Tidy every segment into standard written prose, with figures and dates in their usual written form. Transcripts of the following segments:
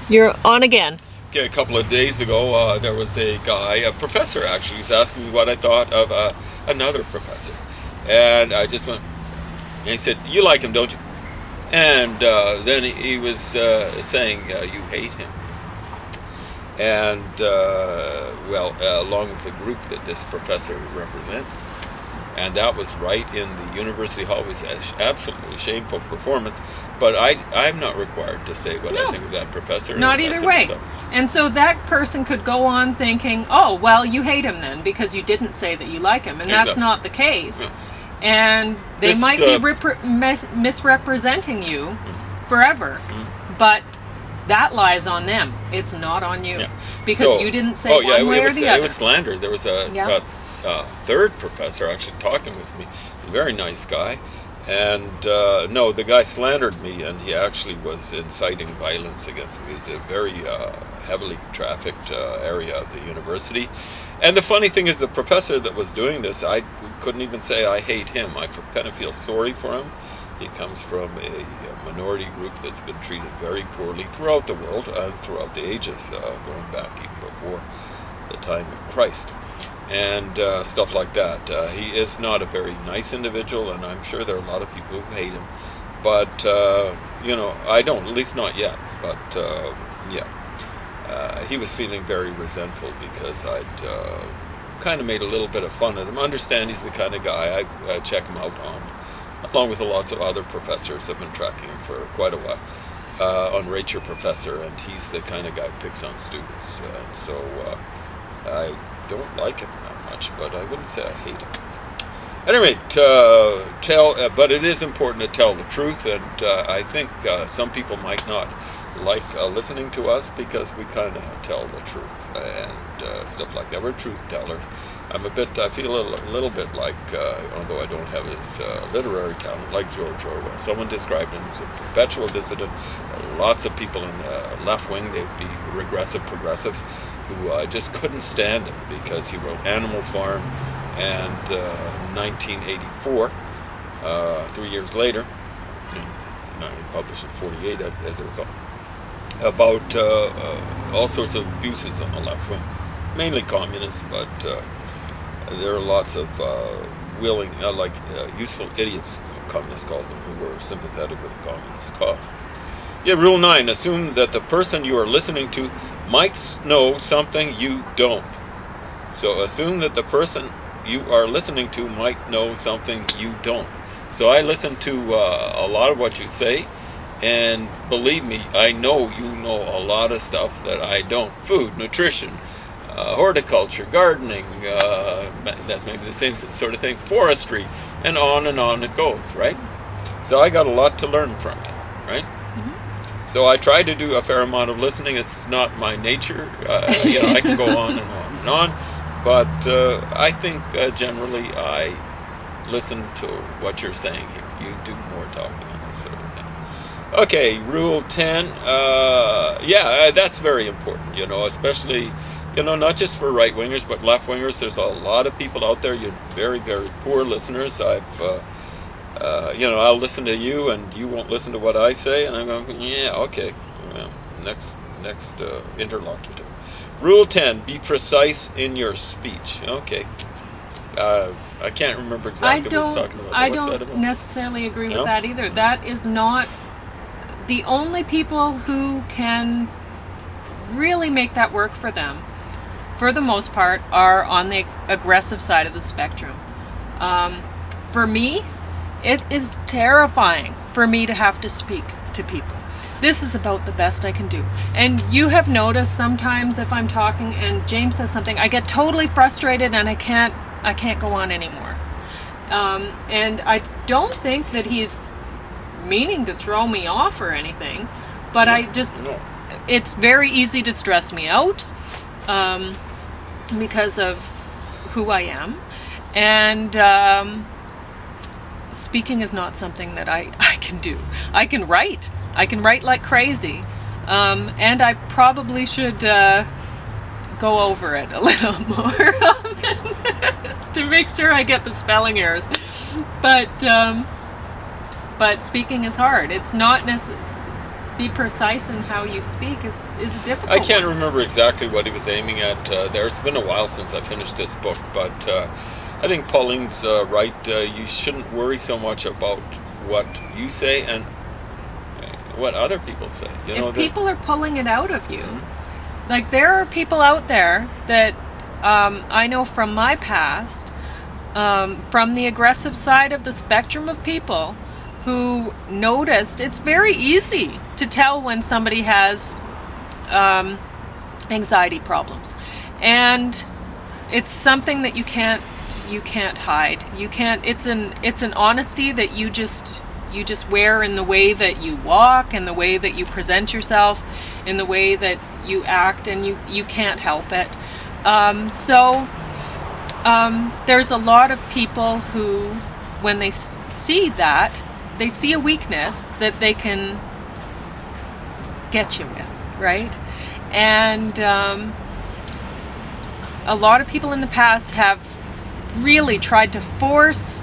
You're on again. Okay, a couple of days ago, there was a guy, a professor actually, was asking me what I thought of another professor. And I just went, and he said, "You like him, don't you?" And then he was saying, "You hate him." And, along with the group that this professor represents. And that was right in the University Hall. It was an absolutely shameful performance. But I'm not required to say what I No, think of that professor not and that either sort of way. stuff. And so that person could go on thinking, oh, well, you hate him then because you didn't say that you like him. And that's Exactly. not the case. Yeah. And they This, might be misrepresenting you forever. mm, But that lies on them. It's not on you. yeah. Because So, you didn't say oh yeah, one way or the it other. was slander. There was Yeah. a third professor actually talking with me, a very nice guy, and no, the guy slandered me, and he actually was inciting violence against me. It's a very heavily trafficked area of the university, and the funny thing is, the professor that was doing this, I couldn't even say I hate him. I kind of feel sorry for him. He comes from a minority group that's been treated very poorly throughout the world and throughout the ages, going back even before the time of Christ, and stuff like that. He is not a very nice individual, and I'm sure there are a lot of people who hate him. But I don't, at least not yet. But yeah, he was feeling very resentful because I'd kind of made a little bit of fun of him. Understand he's the kind of guy I check him out on, along with lots of other professors. I've been tracking him for quite a while. On Rate Your Professor, and he's the kind of guy who picks on students. So I don't like him that much, but I wouldn't say I hate him. At any rate, but it is important to tell the truth, and I think some people might not like listening to us because we kind of tell the truth and stuff like that. We're truth tellers. I feel a little bit like, although I don't have his literary talent, like George Orwell. Someone described him as a perpetual dissident. Lots of people in the left wing, they'd be regressive progressives, who just couldn't stand him because he wrote Animal Farm and 1984, 3 years later, he published in 48, as I recall, about all sorts of abuses on the left wing, mainly communists, but there are lots of useful idiots, communists called them, who were sympathetic with the communist cause. Yeah, Rule 9, assume that the person you are listening to might know something you don't. So assume that the person you are listening to might know something you don't. So I listen to a lot of what you say, and believe me, I know you know a lot of stuff that I don't. Food, nutrition, horticulture, gardening, that's maybe the same sort of thing, forestry, and on it goes, right? So I got a lot to learn from you, right? Mm-hmm. So I try to do a fair amount of listening. It's not my nature. I can go on and on and on. But I think generally I listen to what you're saying here. You do more talking on this sort of thing. Okay, Rule 10. That's very important, especially, not just for right wingers, but left wingers. There's a lot of people out there. You're very, very poor listeners. I'll listen to you and you won't listen to what I say. And I'm going, yeah, okay. Well, next interlocutor. Rule 10, be precise in your speech. Okay. I can't remember exactly what I was talking about. I What's that don't about? necessarily agree with No? that either. That is not the only people who can really make that work for them, for the most part, are on the aggressive side of the spectrum. For me, it is terrifying for me to have to speak to people. This is about the best I can do. And you have noticed sometimes if I'm talking and James says something, I get totally frustrated and I can't go on anymore. And I don't think that he's meaning to throw me off or anything, but No. it's very easy to stress me out because of who I am. And speaking is not something that I can do. I can write like crazy, and I probably should go over it a little more to make sure I get the spelling errors. But speaking is hard. It's not be precise in how you speak is a difficult I can't one. remember exactly what he was aiming at there. It's been a while since I finished this book, but I think Pauline's right. You shouldn't worry so much about what you say and what other people say. You know, If people are pulling it out of you, Mhm. like there are people out there that I know from my past, from the aggressive side of the spectrum of people who noticed it's very easy to tell when somebody has anxiety problems, and it's something that you can't hide. You can't. It's an honesty that you just wear in the way that you walk, in the way that you present yourself, in the way that you act, and you can't help it. There's a lot of people who, when they see that, they see a weakness that they can get you with, right? And a lot of people in the past have really tried to force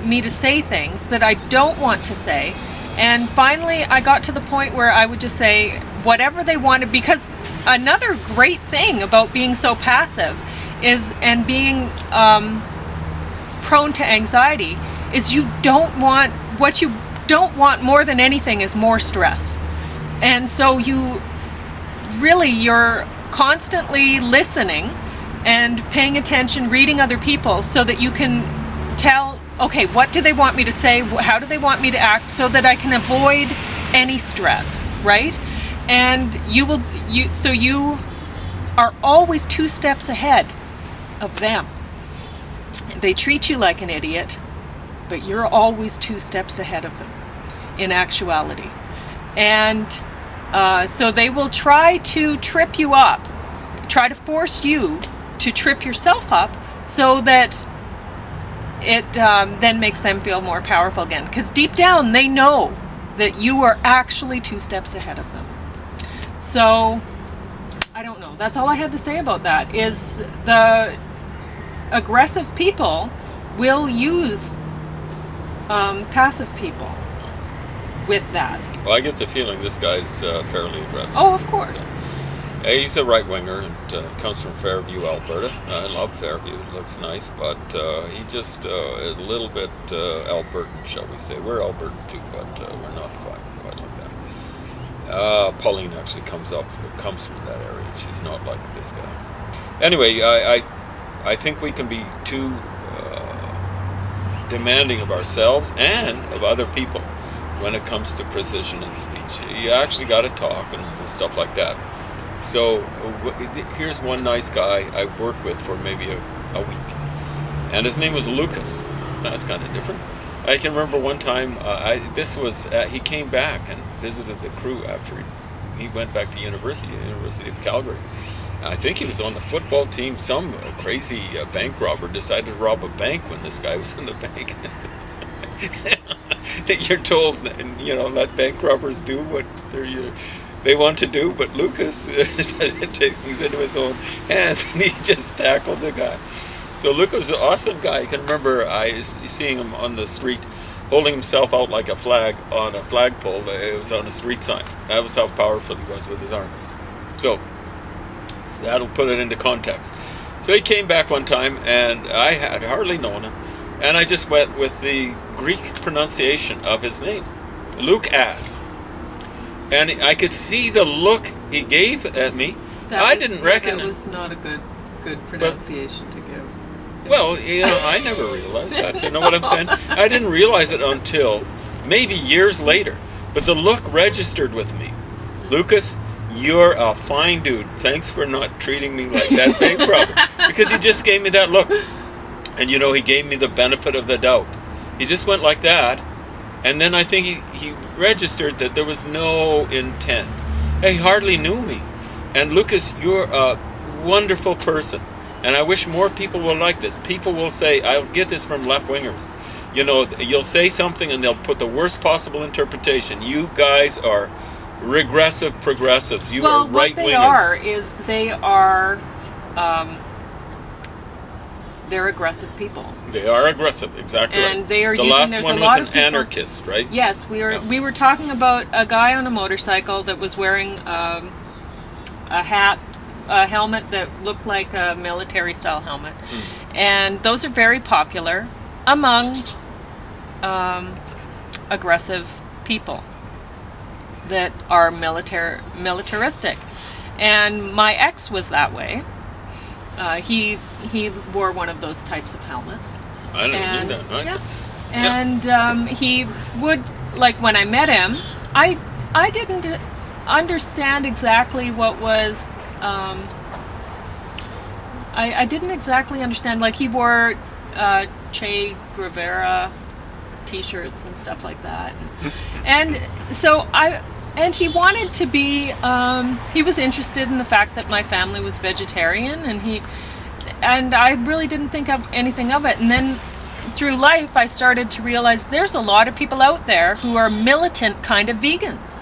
me to say things that I don't want to say. And finally, I got to the point where I would just say whatever they wanted, because another great thing about being so passive is, and being prone to anxiety, is what you don't want more than anything is more stress. And so you're constantly listening and paying attention, reading other people, so that you can tell, okay, what do they want me to say? How do they want me to act, so that I can avoid any stress, right? And you are always 2 steps ahead of them. They treat you like an idiot, but you're always 2 steps ahead of them in actuality. And so they will try to trip you up, try to force you to trip yourself up, so that it then makes them feel more powerful again. Because deep down, they know that you are actually 2 steps ahead of them. So, I don't know. That's all I had to say about that, is the aggressive people will use passive people with that. Well, I get the feeling this guy's fairly aggressive. Oh, of course. He's a right winger and comes from Fairview, Alberta. I love Fairview; it looks nice, but he just a little bit Albertan, shall we say? We're Albertan too, but we're not quite like that. Pauline actually comes from that area. She's not like this guy. Anyway, I think we can be too demanding of ourselves and of other people when it comes to precision in speech. You actually got to talk and stuff like that. So here's one nice guy I worked with for maybe a week, and his name was Lucas. That's kind of different. I can remember one time he came back and visited the crew after he went back to University of Calgary. I think he was on the football team. Some crazy bank robber decided to rob a bank when this guy was in the bank. You're told, let bank robbers do what they want to do, but Lucas decided to take things into his own hands, and he just tackled the guy. So Lucas was an awesome guy. I can remember seeing him on the street, holding himself out like a flag on a flagpole. It was on a street sign. That was how powerful he was with his arm. So that'll put it into context. So he came back one time, and I had hardly known him, and I just went with the Greek pronunciation of his name, Lukas. And I could see the look he gave at me. I didn't recognize. That was not a good pronunciation to give. Well, I never realized that. You know what I'm saying? I didn't realize it until maybe years later. But the look registered with me. Lucas, you're a fine dude. Thanks for not treating me like that bank robber. Because he just gave me that look. And he gave me the benefit of the doubt. He just went like that. And then I think he registered that there was no intent. He hardly knew me. And Lucas, you're a wonderful person. And I wish more people were like this. People will say, I'll get this from left-wingers. You'll say something and they'll put the worst possible interpretation. You guys are regressive progressives. You are right-wingers. What they are is they are they're aggressive people. They are aggressive, exactly And right. they are The using, last there's one a was lot an of people, anarchist, right? Yes, Yeah. we were talking about a guy on a motorcycle that was wearing a hat, a helmet that looked like a military style helmet, and those are very popular among aggressive people that are militaristic. And my ex was that way. He wore one of those types of helmets. I didn't And mean that. Right? yeah, and he would, like, when I met him, I didn't understand exactly what was. I didn't exactly understand. Like, he wore Che Guevara T-shirts and stuff like that, and so he wanted to be. He was interested in the fact that my family was vegetarian, and I really didn't think of anything of it. And then through life, I started to realize there's a lot of people out there who are militant kind of vegans.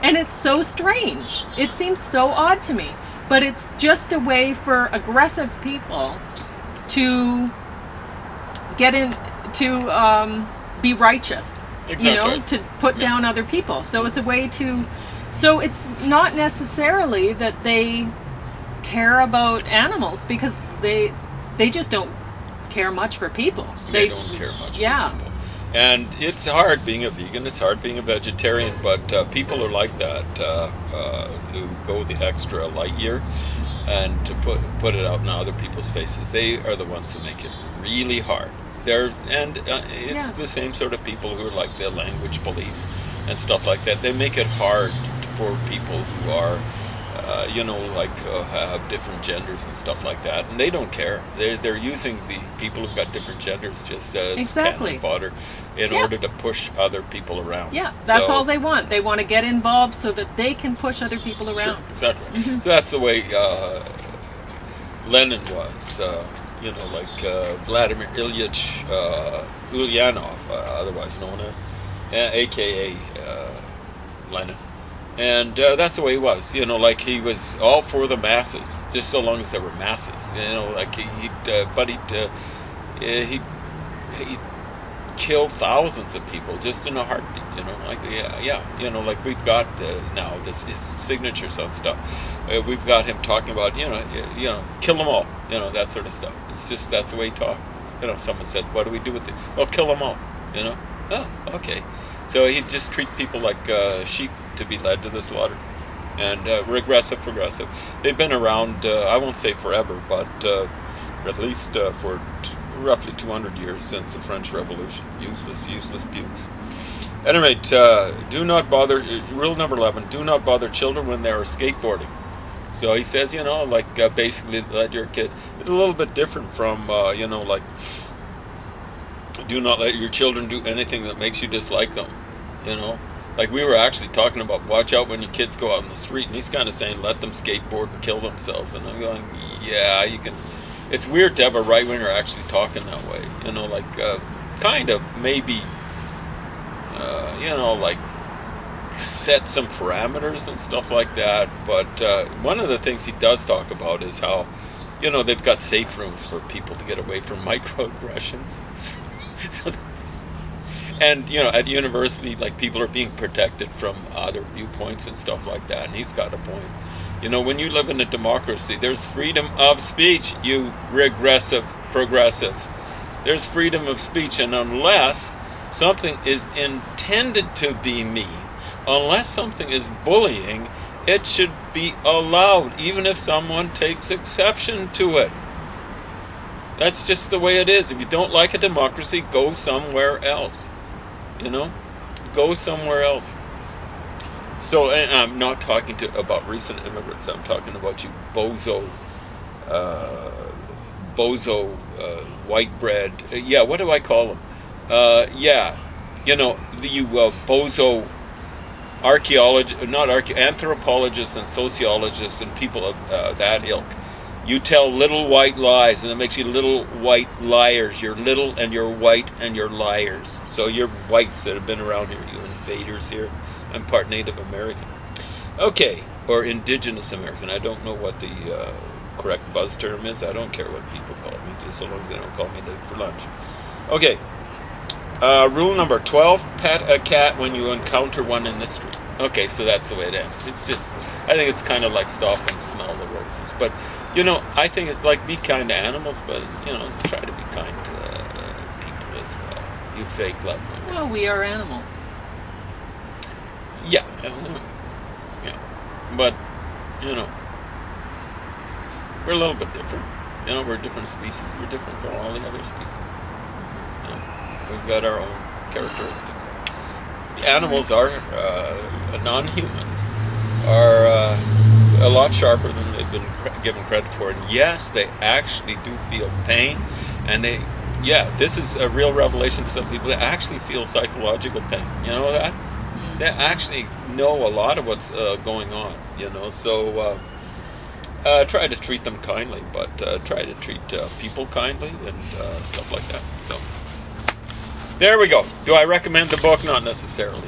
And it's so strange. It seems so odd to me. But it's just a way for aggressive people to get in, to be righteous. Exactly. You know, to put down other people. So it's a way to. So it's not necessarily that they care about animals, because they just don't care much for people. They don't care much Yeah. for people. And it's hard being a vegan, it's hard being a vegetarian, but people are like that, who go the extra light year and to put it out in other people's faces. They are the ones that make it really hard. It's the same sort of people who are like the language police and stuff like that. They make it hard for people who are have different genders and stuff like that, and they don't care. They're using the people who've got different genders just as cannon fodder in order to push other people around. Yeah, that's all they want. They want to get involved so that they can push other people around. Sure, exactly. Mm-hmm. So that's the way Lenin was. Vladimir Ilyich Ulyanov, otherwise known as, a.k.a. Lenin. And that's the way he was, he was all for the masses, just so long as there were masses, he'd kill thousands of people just in a heartbeat, we've got now his signatures on stuff. We've got him talking about, kill them all, that sort of stuff. It's just, that's the way he talked. Someone said, what do we do with it? Well, kill them all, Oh, okay. So he'd just treat people like sheep to be led to the slaughter. And regressive, progressive. They've been around, I won't say forever, but at least for roughly 200 years since the French Revolution. Useless pukes. At any rate, do not bother, rule number 11, do not bother children when they're skateboarding. So he says, basically let your kids, it's a little bit different from, do not let your children do anything that makes you dislike them, Like we were actually talking about, watch out when your kids go out in the street, and he's kind of saying, let them skateboard and kill themselves. And I'm going, yeah, you can. It's weird to have a right-winger actually talking that way, kind of, maybe, set some parameters and stuff like that. But one of the things he does talk about is how, they've got safe rooms for people to get away from microaggressions. And at university, people are being protected from other viewpoints and stuff like that. And he's got a point. When you live in a democracy, there's freedom of speech, you regressive progressives. There's freedom of speech, and unless something is intended to be mean, unless something is bullying, it should be allowed, even if someone takes exception to it. That's just the way it is. If you don't like a democracy, go somewhere else. Go somewhere else. So, and I'm not talking about recent immigrants. I'm talking about you bozo, white bread. What do I call them? You bozo anthropologists and sociologists and people of that ilk. You tell little white lies, and that makes you little white liars. You're little and you're white and you're liars. So you're whites that have been around here, you invaders here. I'm part Native American. Okay, or Indigenous American. I don't know what the correct buzz term is. I don't care what people call me, just so long as they don't call me late for lunch. Okay. Rule number 12: pet a cat when you encounter one in the street. Okay, so that's the way it ends. It's just, I think it's kind of like stop and smell the roses. But, I think it's like be kind to animals, but, try to be kind to people as well. You fake left-wingers. Well, we are animals. Yeah. But, we're a little bit different. We're a different species. We're different from all the other species. We've got our own characteristics. The animals are, non-humans, are a lot sharper than they've been given credit for. And yes, they actually do feel pain. And this is a real revelation to some people. They actually feel psychological pain. You know that? They actually know a lot of what's going on, so try to treat them kindly, but try to treat people kindly and stuff like that. So there we go. Do I recommend the book? Not necessarily.